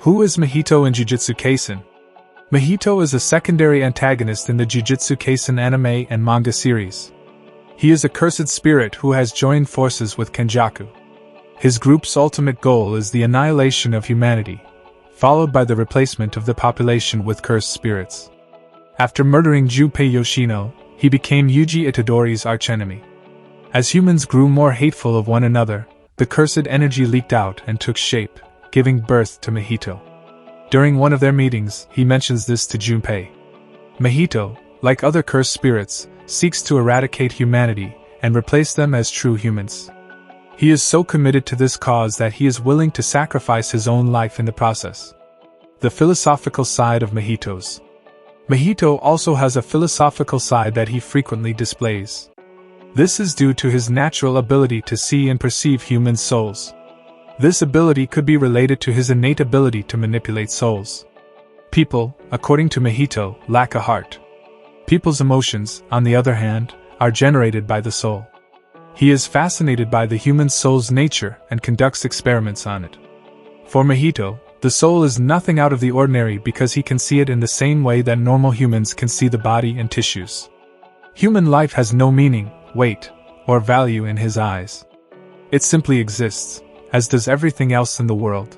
Who is Mahito in Jujutsu Kaisen? Mahito is a secondary antagonist in the Jujutsu Kaisen anime and manga series. He is a cursed spirit who has joined forces with Kenjaku. His group's ultimate goal is the annihilation of humanity, followed by the replacement of the population with cursed spirits. After murdering Junpei Yoshino, he became Yuji Itadori's archenemy. As humans grew more hateful of one another, the cursed energy leaked out and took shape, giving birth to Mahito. During one of their meetings, he mentions this to Junpei. Mahito, like other cursed spirits, seeks to eradicate humanity and replace them as true humans. He is so committed to this cause that he is willing to sacrifice his own life in the process. The philosophical side of Mahito's. Mahito also has a philosophical side that he frequently displays. This is due to his natural ability to see and perceive human souls. This ability could be related to his innate ability to manipulate souls. People, according to Mahito, lack a heart. People's emotions, on the other hand, are generated by the soul. He is fascinated by the human soul's nature and conducts experiments on it. For Mahito, the soul is nothing out of the ordinary because he can see it in the same way that normal humans can see the body and tissues. Human life has no meaning, weight, or value in his eyes. It simply exists, as does everything else in the world.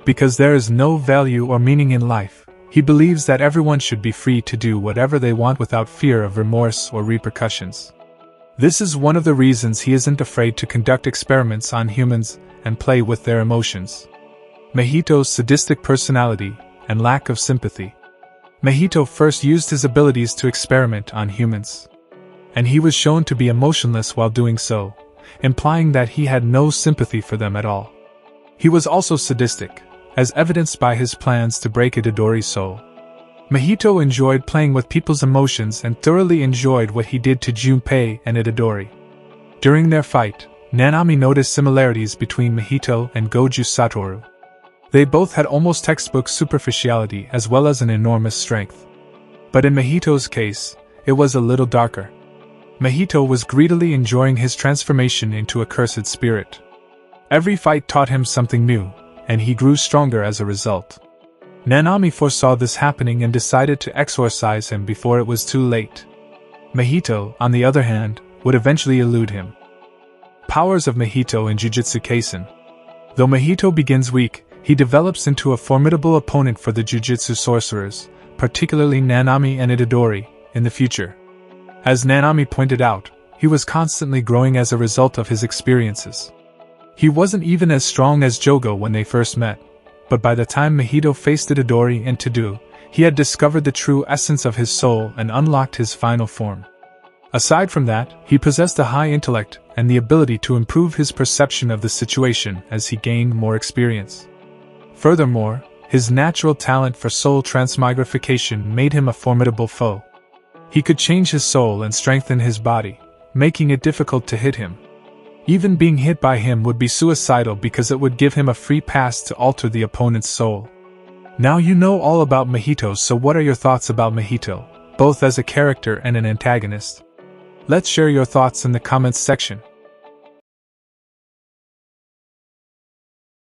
Because there is no value or meaning in life, he believes that everyone should be free to do whatever they want without fear of remorse or repercussions. This is one of the reasons he isn't afraid to conduct experiments on humans and play with their emotions. Mahito's sadistic personality and lack of sympathy. Mahito first used his abilities to experiment on humans. And he was shown to be emotionless while doing so, implying that he had no sympathy for them at all. He was also sadistic, as evidenced by his plans to break Itadori's soul. Mahito enjoyed playing with people's emotions and thoroughly enjoyed what he did to Junpei and Itadori. During their fight, Nanami noticed similarities between Mahito and Goju Satoru. They both had almost textbook superficiality as well as an enormous strength. But in Mahito's case, it was a little darker. Mahito was greedily enjoying his transformation into a cursed spirit. Every fight taught him something new, and he grew stronger as a result. Nanami foresaw this happening and decided to exorcise him before it was too late. Mahito, on the other hand, would eventually elude him. Powers of Mahito in Jujutsu Kaisen. Though Mahito begins weak, he develops into a formidable opponent for the Jujutsu sorcerers, particularly Nanami and Itadori, in the future. As Nanami pointed out, he was constantly growing as a result of his experiences. He wasn't even as strong as Jogo when they first met, but by the time Mahito faced Itadori and Tadu, he had discovered the true essence of his soul and unlocked his final form. Aside from that, he possessed a high intellect and the ability to improve his perception of the situation as he gained more experience. Furthermore, his natural talent for soul transmigrification made him a formidable foe. He could change his soul and strengthen his body, making it difficult to hit him. Even being hit by him would be suicidal because it would give him a free pass to alter the opponent's soul. Now you know all about Mahito, so what are your thoughts about Mahito, both as a character and an antagonist? Let's share your thoughts in the comments section.